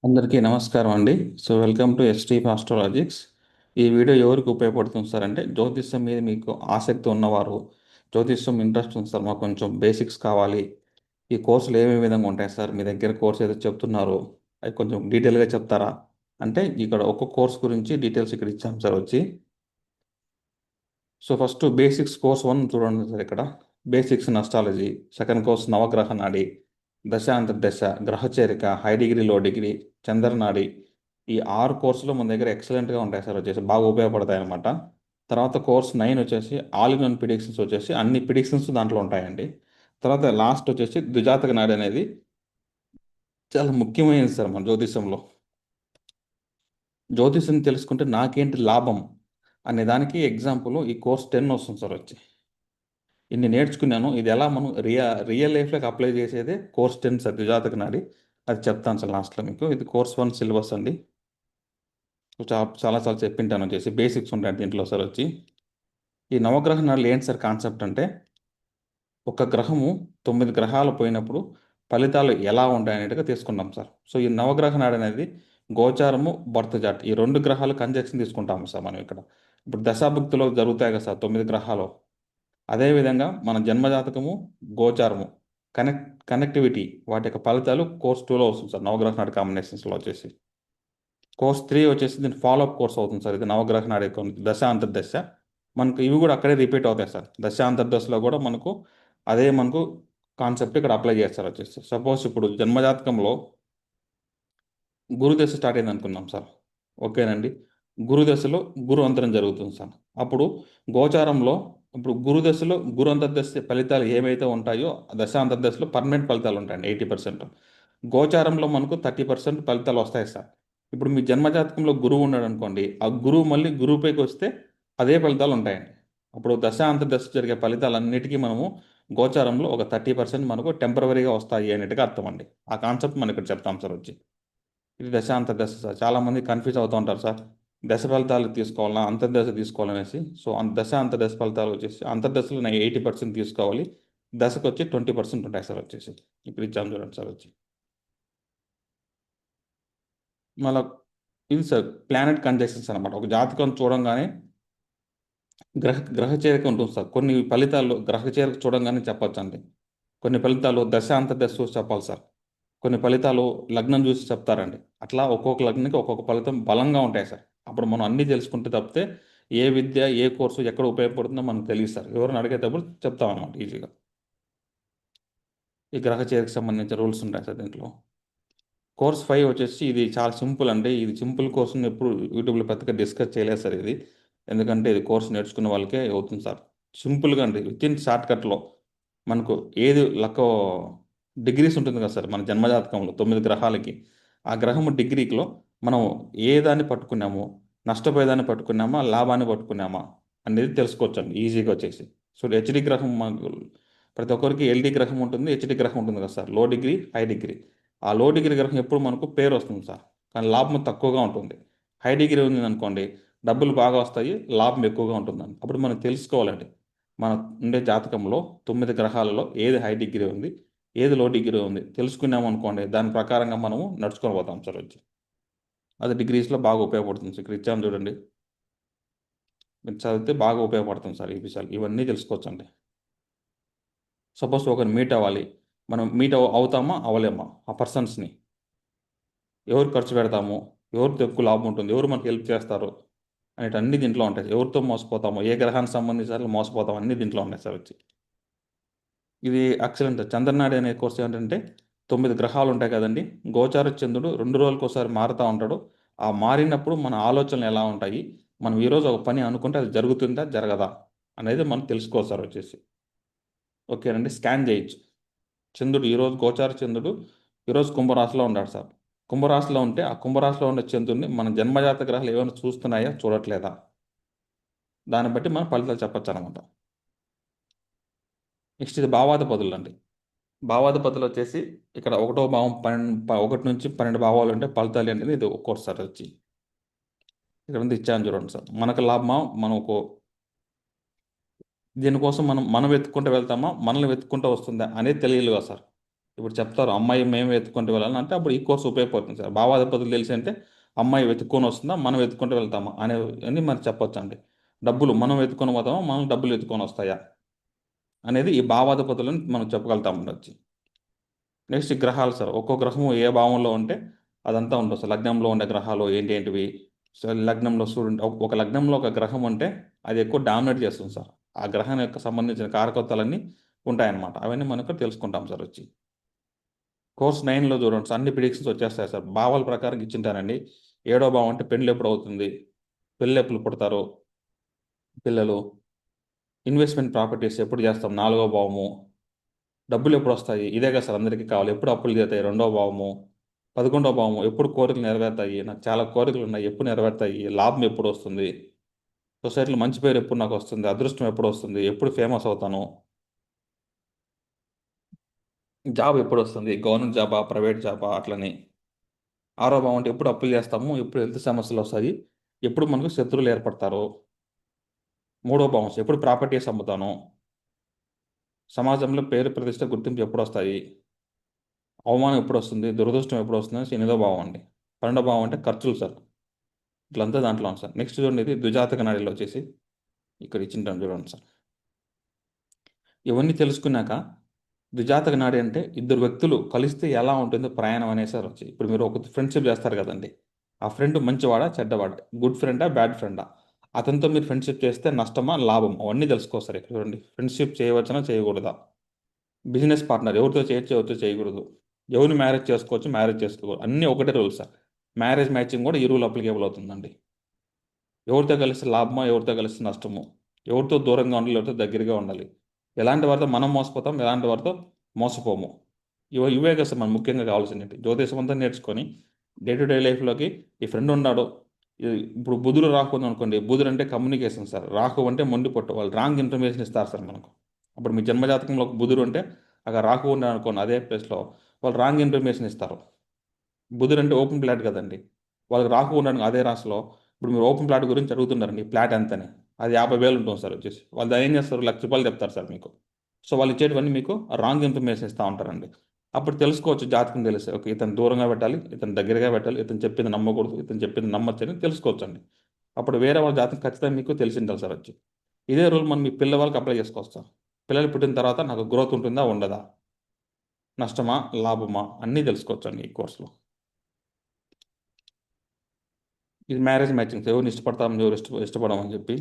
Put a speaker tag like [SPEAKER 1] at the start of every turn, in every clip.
[SPEAKER 1] అందరికీ నమస్కారం అండి. Welcome to ST Astrologics. ఈ వీడియో ఎవరికి ఉపయోగపడుతుంది సార్ అంటే జ్యోతిష్యం మీద మీకు ఆసక్తి ఉన్నవారు, జ్యోతిష్యం ఇంట్రెస్ట్ ఉంది సార్, మాకు కొంచెం బేసిక్స్ కావాలి, ఈ కోర్సులు ఏమేమి విధంగా ఉంటాయి సార్, మీ దగ్గర కోర్స్ ఏదో చెప్తున్నారు అవి కొంచెం డీటెయిల్గా చెప్తారా అంటే ఇక్కడ ఒక్కొక్క కోర్స్ గురించి డీటెయిల్స్ ఇక్కడ ఇచ్చాం సార్ వచ్చి. ఫస్ట్ బేసిక్స్ కోర్స్ 1 చూడండి సార్. ఇక్కడ basics in astrology. Second course నవగ్రహ నాడి, దశ, గ్రహచేరిక, హై డిగ్రీ, లో డిగ్రీ, చంద్రనాడి. ఈ 6 కోర్సులు మన దగ్గర ఎక్సలెంట్గా ఉంటాయి సార్, వచ్చేసి బాగా ఉపయోగపడతాయి అనమాట. తర్వాత కోర్స్ 9 వచ్చేసి ఆల్ ఇన్ వన్ ప్రిడిక్షన్స్, వచ్చేసి అన్ని ప్రిడిక్షన్స్ దాంట్లో ఉంటాయండి. తర్వాత లాస్ట్ వచ్చేసి ద్విజాతక నాడి అనేది చాలా ముఖ్యమైనది సార్ మన జ్యోతిషంలో. జ్యోతిషం తెలుసుకుంటే నాకేంటి లాభం అనే దానికి ఎగ్జాంపుల్ ఈ కోర్స్ 10 వస్తుంది సార్ వచ్చి. ఇన్ని నేర్చుకున్నాను, ఇది ఎలా మనం రియల్ లైఫ్లోకి అప్లై చేసేదే కోర్స్ 10 సార్, ద్విజాతక నాడి. అది చెప్తాను సార్ లాస్ట్లో మీకు. ఇది కోర్స్ 1 సిలబస్ అండి. చాలాసార్లు చెప్పింటాను వచ్చేసి, బేసిక్స్ ఉంటాయి దీంట్లో సార్ వచ్చి. ఈ నవగ్రహ నాడులు ఏంటి సార్ కాన్సెప్ట్ అంటే, ఒక గ్రహము 9 గ్రహాలు పోయినప్పుడు ఫలితాలు ఎలా ఉంటాయనేట్టుగా తీసుకుంటాం సార్. ఈ నవగ్రహ నాడు అనేది గోచారము, బర్త్ చార్ట్, ఈ 2 గ్రహాలు కంజక్షన్ తీసుకుంటాము సార్ మనం ఇక్కడ. ఇప్పుడు దశాభుక్తిలో జరుగుతాయి కదా సార్ 9 గ్రహాలు. అదేవిధంగా మన జన్మజాతకము, గోచారము, కనెక్టివిటీ, వాటి యొక్క ఫలితాలు కోర్స్ 2లో వస్తుంది సార్, నవగ్రహ నాడి కాంబినేషన్స్లో వచ్చేసి. కోర్స్ 3 వచ్చేసి దీని ఫాలోఅప్ కోర్స్ అవుతుంది సార్. ఇది నవగ్రహ నాడి యొక్క దశ అంతర్దశ. మనకు ఇవి కూడా అక్కడే రిపీట్ అవుతాయి సార్. దశ అంతర్దశలో కూడా మనకు అదే మనకు కాన్సెప్ట్ ఇక్కడ అప్లై చేస్తారు వచ్చేసి. సపోజ్ ఇప్పుడు జన్మజాతకంలో గురుదశ స్టార్ట్ అయింది అనుకుందాం సార్. ఓకేనండి. గురుదశలో గురు అంతరం జరుగుతుంది సార్. అప్పుడు గోచారంలో ఇప్పుడు గురుదశలో గురు అంతర్దశ ఫలితాలు ఏమైతే ఉంటాయో దశ అంతర్దశలో పర్మనెంట్ ఫలితాలు ఉంటాయండి 80%. గోచారంలో మనకు 30% ఫలితాలు వస్తాయి సార్. ఇప్పుడు మీ జన్మజాతకంలో గురువు ఉన్నాడు అనుకోండి, ఆ గురువు మళ్ళీ గురువుపైకి వస్తే అదే ఫలితాలు ఉంటాయండి. అప్పుడు దశ అంతర్దశ జరిగే ఫలితాలన్నిటికీ మనము గోచారంలో ఒక 30% మనకు టెంపరవరీగా వస్తాయి అనేట్టుగా అర్థం అండి. ఆ కాన్సెప్ట్ మనం ఇక్కడ చెప్తాం సార్ వచ్చి. ఇది దశాంత దశ సార్. చాలామంది కన్ఫ్యూజ్ అవుతూ ఉంటారు సార్, దశ ఫలితాలు తీసుకోవాలా అంతర్దశ తీసుకోవాలనేసి. దశ అంతర్దశ ఫలితాలు వచ్చేసి అంతర్దశలో నేను 80% తీసుకోవాలి, దశకు వచ్చి 20% ఉంటాయి సార్ వచ్చేసి. ఇప్పుడు ఇచ్చాము చూడండి సార్ వచ్చి. మళ్ళీ ఇది సార్ ప్లానెట్ కంజెక్షన్స్ అనమాట. ఒక జాతకం చూడంగానే గ్రహ చేరిక ఉంటుంది సార్. కొన్ని ఫలితాలు గ్రహ చేరిక చూడంగానే చెప్పొచ్చు అండి. కొన్ని ఫలితాలు దశ అంతర్దశ చూసి చెప్పాలి సార్. కొన్ని ఫలితాలు లగ్నం చూసి చెప్తారండి. అట్లా ఒక్కొక్క లగ్నానికి ఒక్కొక్క ఫలితం బలంగా ఉంటాయి సార్. అప్పుడు మనం అన్నీ తెలుసుకుంటే తప్పితే ఏ విద్య, ఏ కోర్సు ఎక్కడ ఉపయోగపడుతుందో మనకు తెలియదు సార్. ఎవరిని అడిగేటప్పుడు చెప్తాం అనమాట ఈజీగా. ఈ గ్రహ చేరికకు సంబంధించిన రూల్స్ ఉంటాయి సార్ దీంట్లో. కోర్స్ 5 వచ్చేసి ఇది చాలా సింపుల్ అండి. ఇది సింపుల్ కోర్సుని ఎప్పుడు యూట్యూబ్లో పెద్దగా డిస్కస్ చేయలేదు సార్ ఇది. ఎందుకంటే ఇది కోర్స్ నేర్చుకున్న వాళ్ళకే అవుతుంది సార్. సింపుల్గా అండి, విత్ ఇన్ షార్ట్ కట్లో మనకు ఏది లక్క డిగ్రీస్ ఉంటుంది కదా సార్ మన జన్మజాతకంలో 9 గ్రహాలకి. ఆ గ్రహము డిగ్రీలో మనం ఏ దాన్ని పట్టుకున్నామో, నష్టపోయేదాన్ని పట్టుకున్నామా, లాభాన్ని పట్టుకున్నామా అనేది తెలుసుకోవచ్చండి ఈజీగా వచ్చేసి. హెచ్డి గ్రహం మనకు ప్రతి ఒక్కరికి ఎల్డి గ్రహం ఉంటుంది, హెచ్డి గ్రహం ఉంటుంది కదా సార్, లో డిగ్రీ, హై డిగ్రీ. ఆ లో డిగ్రీ గ్రహం ఎప్పుడు మనకు పేరు వస్తుంది సార్, కానీ లాభం తక్కువగా ఉంటుంది. హై డిగ్రీ ఉంది అనుకోండి, డబ్బులు బాగా వస్తాయి, లాభం ఎక్కువగా ఉంటుందండి. అప్పుడు మనం తెలుసుకోవాలండి, మన ఉండే జాతకంలో 9 గ్రహాలలో ఏది హై డిగ్రీ ఉంది, ఏది లో డిగ్రీ ఉంది తెలుసుకున్నాం అనుకోండి, దాని ప్రకారంగా మనము నడుచుకొని పోతాం సార్ వచ్చి. అది డిగ్రీస్లో బాగా ఉపయోగపడుతుంది సార్. ఇక్కడ ఇచ్చాము చూడండి, మీరు చదివితే బాగా ఉపయోగపడుతుంది సార్ ఈ విషయాలు. ఇవన్నీ తెలుసుకోవచ్చండి. సపోజ్ ఒకరిని మీట్ అవ్వాలి, మనం మీట్ అవుతామా అవ్వలేమా, ఆ పర్సన్స్ని ఎవరు ఖర్చు పెడతాము, ఎవరితో ఎక్కువ లాభం ఉంటుంది, ఎవరు మనకి హెల్ప్ చేస్తారు అనేటి అన్ని దీంట్లో ఉంటాయి. ఎవరితో మోసపోతాము, ఏ గ్రహానికి సంబంధించి మోసపోతాము, అన్ని దీంట్లో ఉన్నాయి సార్ వచ్చి. ఇది ఎక్సలెంట్. చంద్రనాడి అనే కోర్స్ ఏంటంటే 9 గ్రహాలు ఉంటాయి కదండి. గోచార చంద్రుడు 2 రోజులకు ఒకసారి మారుతూ ఉంటాడు. ఆ మారినప్పుడు మన ఆలోచనలు ఎలా ఉంటాయి, మనం ఈరోజు ఒక పని అనుకుంటే అది జరుగుతుందా జరగదా అనేది మనం తెలుసుకోవాలి సార్ వచ్చేసి. ఓకేనండి. స్కాన్ చేయొచ్చు. చంద్రుడు ఈరోజు గోచార చంద్రుడు ఈరోజు కుంభరాశిలో ఉన్నాడు సార్. కుంభరాశిలో ఉంటే ఆ కుంభరాశిలో ఉండే చంద్రుడిని మన జన్మజాత గ్రహాలు ఏమైనా చూస్తున్నాయా చూడట్లేదా, దాన్ని బట్టి మనం ఫలితాలు చెప్పచ్చు అనమాట. నెక్స్ట్ ఇది భావాధిపతులు అండి. భావాధిపతులు వచ్చేసి ఇక్కడ ఒకటో భావం 1 నుంచి 12 భావాలు ఉంటే ఫలితాలు అనేది ఇది ఒక కోర్స్ సార్ వచ్చి. ఇక్కడ ఉంది ఇచ్చాను చూడండి సార్. మనకు లాభమా, మనకు దీనికోసం మనం వెతుక్కుంటూ వెళ్తామా, మనల్ని వెతుక్కుంటూ వస్తుందా అనేది తెలియదు కదా సార్. ఇప్పుడు చెప్తారు అమ్మాయి మేము వెతుక్కుంటూ వెళ్ళాలి అంటే అప్పుడు ఈ కోర్స్ ఉపయోగపడుతుంది సార్. భావాధిపతులు తెలిసి అంటే అమ్మాయి వెతుక్కొని వస్తుందా మనం వెతుక్కుంటూ వెళ్తామా అని మనం చెప్పొచ్చు అండి. డబ్బులు మనం వెతుక్కొని పోతామా మనం డబ్బులు వెతుక్కొని వస్తాయా అనేది ఈ భావాధిపతులను మనం చెప్పగలుగుతాం ఉండొచ్చు. నెక్స్ట్ గ్రహాలు సార్. ఒక్కో గ్రహం ఏ భావంలో ఉంటే అదంతా ఉంటుంది సార్. లగ్నంలో ఉండే గ్రహాలు ఏంటి ఏంటివి. సో లగ్నంలో సూర్యుడు ఒక లగ్నంలో ఒక గ్రహం ఉంటే అది ఎక్కువ డామినేట్ చేస్తుంది సార్. ఆ గ్రహం యొక్క సంబంధించిన కారకత్వాలన్నీ ఉంటాయన్నమాట. అవన్నీ మనకు తెలుసుకుంటాం సార్ వచ్చి. కోర్స్ 9లో చూడండి సార్, అన్ని ప్రిడిక్షన్స్ వచ్చేస్తాయి సార్. భావాల ప్రకారం ఇచ్చింటానండి. ఏడో భావం అంటే పెళ్ళి ఎప్పుడు అవుతుంది, పిల్లలు ఎప్పుడు పుడతారు, పిల్లలు ఇన్వెస్ట్మెంట్ ప్రాపర్టీస్ ఎప్పుడు చేస్తాం, నాలుగో భావము డబ్బులు ఎప్పుడు వస్తాయి, ఇదే కదా సార్ అందరికీ కావాలి, ఎప్పుడు అప్పులు తీరుతాయి, రెండో భావము 11వ భావము ఎప్పుడు కోరికలు నెరవేరుతాయి, నాకు చాలా కోరికలు ఉన్నాయి ఎప్పుడు నెరవేరుతాయి, లాభం ఎప్పుడు వస్తుంది, సొసైటీలో మంచి పేరు ఎప్పుడు నాకు వస్తుంది, అదృష్టం ఎప్పుడు వస్తుంది, ఎప్పుడు ఫేమస్ అవుతాను, జాబ్ ఎప్పుడు వస్తుంది, గవర్నమెంట్ జాబా ప్రైవేట్ జాబా అట్లని. ఆరో భావం అంటే ఎప్పుడు అప్పులు చేస్తాము, ఎప్పుడు హెల్త్ సమస్యలు వస్తాయి, ఎప్పుడు మనకు శత్రువులు ఏర్పడతారు. మూడో భావం ఎప్పుడు ప్రాపర్టీస్ అమ్ముతాను, సమాజంలో పేరు ప్రతిష్ట గుర్తింపు ఎప్పుడు వస్తాయి, అవమానం ఎప్పుడు వస్తుంది, దురదృష్టం ఎప్పుడు వస్తుంది, ఎనిమిదో భావం అండి. 12వ భావం అంటే ఖర్చులు సార్. ఇట్లంతా దాంట్లో ఉంది సార్. నెక్స్ట్ చూడండి, ఇది ద్విజాతక నాడిలో వచ్చేసి ఇక్కడ ఇచ్చింటాను చూడండి సార్. ఇవన్నీ తెలుసుకున్నాక ద్విజాతక నాడి అంటే ఇద్దరు వ్యక్తులు కలిస్తే ఎలా ఉంటుందో ప్రయాణం అనేసి వచ్చి ఇప్పుడు మీరు ఒక ఫ్రెండ్షిప్ చేస్తారు కదండి. ఆ ఫ్రెండ్ మంచివాడా చెడ్డవాడా, గుడ్ ఫ్రెండా బ్యాడ్ ఫ్రెండా, అతనితో మీరు ఫ్రెండ్షిప్ చేస్తే నష్టమా లాభం అవన్నీ తెలుసుకోస్తారు. ఇక్కడ చూడండి, ఫ్రెండ్షిప్ చేయవచ్చనా చేయకూడదా, బిజినెస్ పార్ట్నర్ ఎవరితో చేయొచ్చు ఎవరితో చేయకూడదు, ఎవరిని మ్యారేజ్ చేసుకోవచ్చు మ్యారేజ్ చేసుకోకూడదు, అన్నీ ఒకటే రూల్స్ సార్. మ్యారేజ్ మ్యాచింగ్ కూడా ఈ రూల్ అప్లికేబుల్ అవుతుందండి. ఎవరితో కలిసి లాభమో ఎవరితో కలిసి నష్టమో, ఎవరితో దూరంగా ఉండాలి ఎవరితో దగ్గరగా ఉండాలి, ఎలాంటి వారితో మనం మోసపోతాం ఎలాంటి వారితో మోసపోము, ఇవే కదా సార్ మనం ముఖ్యంగా కావాల్సింది. జ్యోతిషం అంతా నేర్చుకొని డే టు డే లైఫ్లోకి ఈ ఫ్రెండ్ ఉన్నాడు. ఇప్పుడు బుధుడు రాహు ఉంది అనుకోండి, బుధుడు అంటే కమ్యూనికేషన్ సార్, రాహు అంటే మొండి పట్టు, వాళ్ళు రాంగ్ ఇన్ఫర్మేషన్ ఇస్తారు సార్ మనకు. అప్పుడు మీ జన్మజాతకంలో ఒక బుధుడు ఉంటే అక్కడ రాహు ఉన్నాడు అనుకోండి, అదే ప్లేస్లో వాళ్ళు రాంగ్ ఇన్ఫర్మేషన్ ఇస్తారు. బుధుడు అంటే ఓపెన్ ప్లాట్ కదండి, వాళ్ళకి రాహు ఉన్నాడు అదే రాశిలో. ఇప్పుడు మీరు ఓపెన్ ప్లాట్ గురించి అడుగుతున్నారండి, ఈ ప్లాట్ ఎంతని, అది 50,000 ఉంటుంది సార్ వచ్చేసి. వాళ్ళు దాన్ని ఏం చేస్తారు, ₹1,00,000 చెప్తారు సార్ మీకు. సో వాళ్ళు ఇచ్చేటివన్నీ మీకు రాంగ్ ఇన్ఫర్మేషన్ ఇస్తూ ఉంటారండి. అప్పుడు తెలుసుకోవచ్చు, జాతకం తెలిస్తే ఓకే ఇతను దూరంగా పెట్టాలి ఇతను దగ్గరగా పెట్టాలి, ఇతను చెప్పింది నమ్మకూడదు ఇతను చెప్పింది నమ్మచ్చు అని తెలుసుకోవచ్చు అండి. అప్పుడు వేరే వాళ్ళ జాతకం ఖచ్చితంగా మీకు తెలిసి ఉండాలి సార్ వచ్చి. ఇదే రూల్ మనం మీ పిల్లవాళ్ళకి అప్లై చేసుకోవస్తాం. పిల్లలు పుట్టిన తర్వాత నాకు గ్రోత్ ఉంటుందా ఉండదా, నష్టమా లాభమా అన్నీ తెలుసుకోవచ్చు అండి ఈ కోర్సులో. ఇది మ్యారేజ్ మ్యాచింగ్స్, ఎవరిని ఇష్టపడతాం ఎవరు ఇష్టపడమని చెప్పి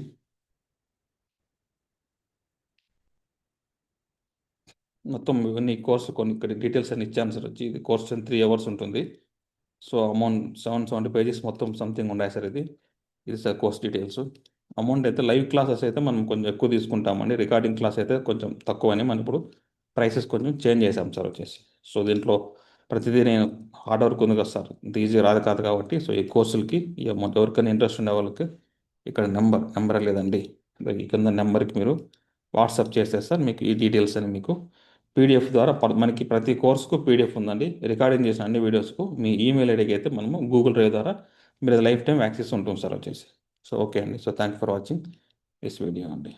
[SPEAKER 1] మొత్తం ఇవన్నీ కోర్సు కొన్ని ఇక్కడ డీటెయిల్స్ అన్ని ఇచ్చాను సార్ వచ్చి. ఇది కోర్స్ 3 hours ఉంటుంది. సో అమౌంట్ 770 పేజెస్ మొత్తం సంథింగ్ ఉన్నాయి సార్ ఇది. ఇది సార్ కోర్స్ డీటెయిల్స్. అమౌంట్ అయితే లైవ్ క్లాసెస్ అయితే మనం కొంచెం ఎక్కువ తీసుకుంటామండి, రికార్డింగ్ క్లాస్ అయితే కొంచెం తక్కువని మనం ఇప్పుడు ప్రైసెస్ కొంచెం చేంజ్ చేసాం సార్ వచ్చేసి. సో దీంట్లో ప్రతిదీ నేను హార్డ్ వర్క్ ఉంది కదా సార్, ఇంత ఈజీ రాదు కాదు కాబట్టి. సో ఈ కోర్సులకి ఈ అమౌంట్ ఎవరికైనా ఇంట్రెస్ట్ ఉండే వాళ్ళకి ఇక్కడ నెంబర్ లేదండి, ఈ కింద నెంబర్కి మీరు వాట్సాప్ చేస్తే సార్ మీకు ఈ డీటెయిల్స్ అని మీకు పీడిఎఫ్ ద్వారా మనకి ప్రతి కోర్సుకు పీడిఎఫ్ ఉందండి. రికార్డింగ్ చేసిన అన్ని వీడియోస్కు మీ ఈమెయిల్ ఐడికి అయితే మనము గూగుల్ డ్రైవ్ ద్వారా మీరు లైఫ్ టైం యాక్సెస్ ఉంటుంది సార్ వచ్చేసి. సో ఓకే అండి, so thank for watching this video అండి.